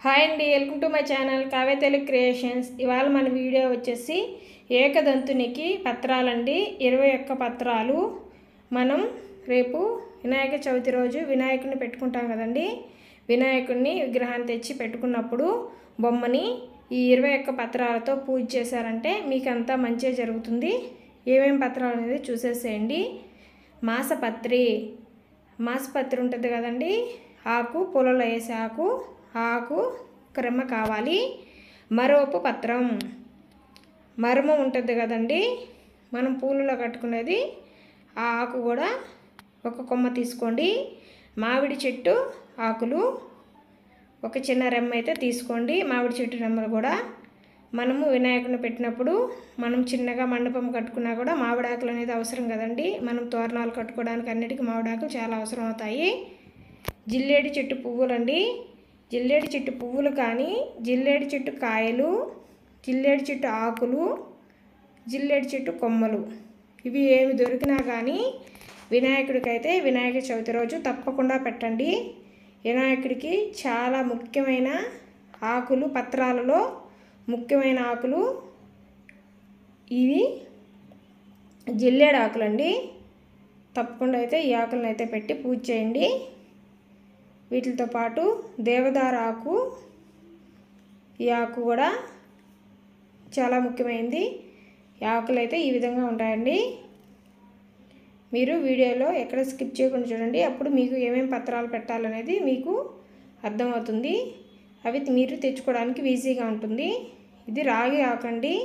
Hi అండి, welcome to my channel Kavya Telugu creations. ఇవాళ మన వీడియో వచ్చేసి ఏకదంతునికి పత్రాలండి. 21 పత్రాలు మనం రేపు వినాయక చవితి రోజు వినాయకుడిని పెట్టుకుంటాం కదండి. వినాయకుడిని విగ్రహాన్ని తెచ్చి పెట్టుకున్నప్పుడు బొమ్మని ఈ 21 పత్రాలతో పూజ చేశారంటే మీకు అంతా మంచిగా జరుగుతుంది. ఏమేమి పత్రాలు అనేది చూసేసేయండి. మాసపత్రి ఉంటుంది కదండి. ఆకు పూలలో వేసే ఆకు క్రమ కావాలి. మరోపు పత్రం మరమ ఉంటుంది కదండి, మనం పూలలో కట్టుకునేది. ఆ ఆకు కూడా ఒక కొమ్మ తీసుకోండి. మామిడి చెట్టు ఆకులు ఒక చిన్న రెమ్మ అయితే తీసుకోండి. మామిడి చెట్టు రెమ్మలు కూడా మనము వినాయకుడిని పెట్టినప్పుడు మనం చిన్నగా మండపం కట్టుకున్నా కూడా మామిడాకులు అనేది అవసరం కదండి. మనం తోరణాలు కట్టుకోవడానికి అన్నిటికీ మామిడాకులు చాలా అవసరం అవుతాయి. జిల్లేడి చెట్టు పువ్వులండి. జిల్లేడి చెట్టు పువ్వులు కానీ, జిల్లేడి చెట్టు కాయలు, జిల్లేడి చెట్టు ఆకులు, జిల్లేడి చెట్టు కొమ్మలు, ఇవి ఏమి దొరికినా కానీ వినాయకుడికైతే వినాయక చవితి రోజు తప్పకుండా పెట్టండి. వినాయకుడికి చాలా ముఖ్యమైన ఆకులు, పత్రాలలో ముఖ్యమైన ఆకులు ఇవి జిల్లేడు ఆకులండి. తప్పకుండా అయితే ఈ ఆకులను అయితే పెట్టి పూజ చేయండి. వీటితో పాటు దేవదారు ఆకు, ఈ ఆకు కూడా చాలా ముఖ్యమైనది. ఈ ఆకులు అయితే ఈ విధంగా ఉంటాయండి. మీరు వీడియోలో ఎక్కడ స్కిప్ చేయకుండా చూడండి, అప్పుడు మీకు ఏమేమి పత్రాలు పెట్టాలనేది మీకు అర్థమవుతుంది. అవి మీరు తెచ్చుకోవడానికి ఈజీగా ఉంటుంది. ఇది రావి ఆకు అండి.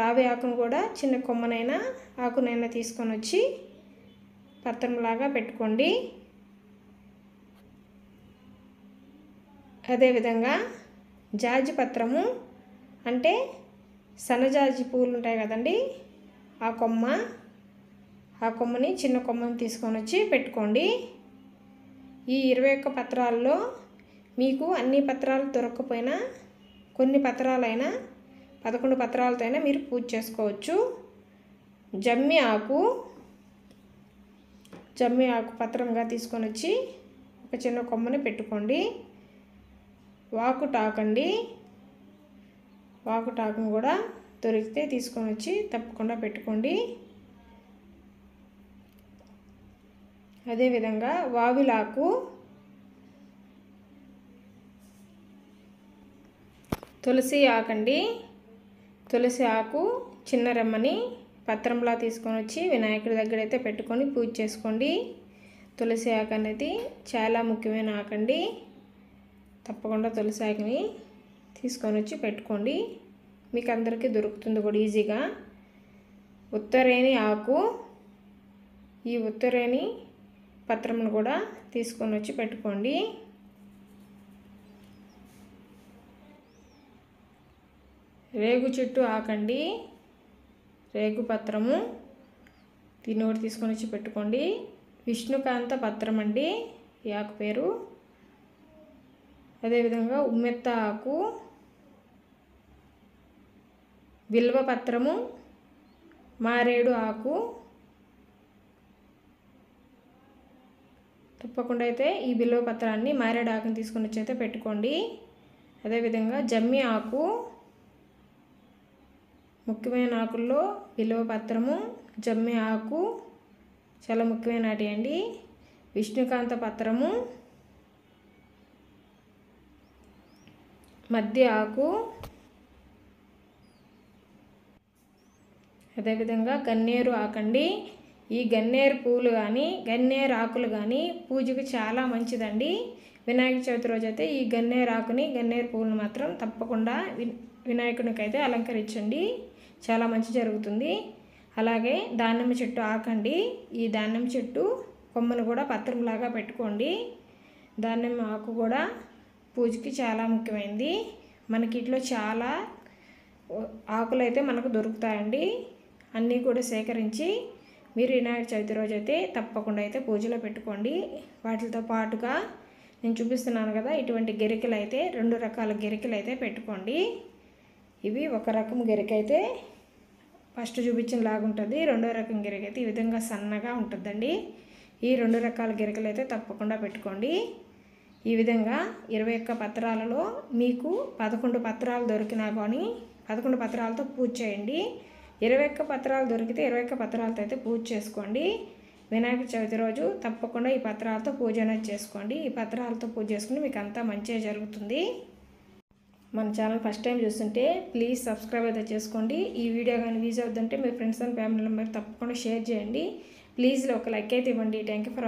రావి ఆకును కూడా చిన్న కొమ్మనైనా ఆకునైనా తీసుకొని వచ్చి పత్రంలాగా పెట్టుకోండి. అదేవిధంగా జాజి పత్రము అంటే సన్నజాజి పూలు ఉంటాయి కదండి, ఆ కొమ్మని చిన్న కొమ్మని తీసుకొని వచ్చి పెట్టుకోండి. ఈ 21 పత్రాల్లో మీకు అన్ని పత్రాలు దొరకకపోయినా కొన్ని పత్రాలైనా 11 పత్రాలతో అయినా మీరు పూజ చేసుకోవచ్చు. జమ్మి ఆకు పత్రంగా తీసుకొని వచ్చి ఒక చిన్న కొమ్మని పెట్టుకోండి. వాకుటాకును కూడా దొరికితే తీసుకొని వచ్చి తప్పకుండా పెట్టుకోండి. అదేవిధంగా వావిలాకు, తులసి ఆకండి. తులసి ఆకు చిన్న రెమ్మని పత్రంలా తీసుకొని వచ్చి వినాయకుడి దగ్గర అయితే పెట్టుకొని పూజ చేసుకోండి. తులసి ఆకు అనేది చాలా ముఖ్యమైన ఆకండి. తప్పకుండా తులసి ఆకుని తీసుకొని వచ్చి పెట్టుకోండి. మీకు అందరికీ దొరుకుతుంది కూడా ఈజీగా. ఉత్తరేణి ఆకు, ఈ ఉత్తరేణి పత్రంను కూడా తీసుకొని వచ్చి పెట్టుకోండి. రేగు చెట్టు ఆకండి. రేగు పత్రము దీన్ని ఒకటి తీసుకొని వచ్చి పెట్టుకోండి. విష్ణుకాంత పత్రం అండి ఈ ఆకు పేరు. అదేవిధంగా ఉమ్మెత్త ఆకు, బిల్వ పత్రము, మారేడు ఆకు. తప్పకుండా అయితే ఈ బిల్వ పత్రాన్ని మారేడు ఆకుని తీసుకొని వచ్చి అయితే పెట్టుకోండి. అదేవిధంగా జమ్మి ఆకు, ముఖ్యమైన ఆకుల్లో బిల్వ పత్రము, జమ్మి ఆకు చాలా ముఖ్యమైన వాటి అండి. విష్ణుకాంత పత్రము, మధ్య ఆకు, అదేవిధంగా గన్నేరు ఆకండి. ఈ గన్నేరు పూలు కానీ గన్నేరు ఆకులు కానీ పూజకు చాలా మంచిదండి. వినాయక చవితి రోజు అయితే ఈ గన్నేరు ఆకుని గన్నేరు పూలను మాత్రం తప్పకుండా వినాయకునికి అయితే అలంకరించండి, చాలా మంచి జరుగుతుంది. అలాగే దానిమ్మ చెట్టు ఆకండి. ఈ దానిమ్మ చెట్టు కొమ్మను కూడా పత్రంలాగా పెట్టుకోండి. దానిమ్మ ఆకు కూడా పూజకి చాలా ముఖ్యమైనది. మనకి ఇట్లో చాలా ఆకులు అయితే మనకు దొరుకుతాయండి. అన్నీ కూడా సేకరించి మీరు వినాయక చవితి రోజు అయితే తప్పకుండా అయితే పూజలో పెట్టుకోండి. వాటితో పాటుగా నేను చూపిస్తున్నాను కదా, ఇటువంటి గెరికలు అయితే 2 రకాల గెరికలు అయితే పెట్టుకోండి. ఇవి ఒక రకం గెరిక అయితే ఫస్ట్ చూపించిన లాగా ఉంటుంది. రెండో రకం గెరిక అయితే ఈ విధంగా సన్నగా ఉంటుందండి. ఈ 2 రకాల గెరికలు అయితే తప్పకుండా పెట్టుకోండి. ఈ విధంగా 21 పత్రాలలో మీకు 11 పత్రాలు దొరికినా కానీ 11 పత్రాలతో పూజ చేయండి. 21 పత్రాలు దొరికితే 21 పత్రాలతో అయితే పూజ చేసుకోండి. వినాయక చవితి రోజు తప్పకుండా ఈ పత్రాలతో పూజ అనేది చేసుకోండి. ఈ పత్రాలతో పూజ చేసుకుంటే మీకు అంతా మంచిగా జరుగుతుంది. మన ఛానల్ ఫస్ట్ టైం చూస్తుంటే ప్లీజ్ సబ్స్క్రైబ్ అయితే చేసుకోండి. ఈ వీడియో కానీ యూజ్ అవుతుంటే మీ ఫ్రెండ్స్ అండ్ ఫ్యామిలీ మెంబర్ తప్పకుండా షేర్ చేయండి. ప్లీజ్ ఒక లైక్ అయితే ఇవ్వండి. Thank you for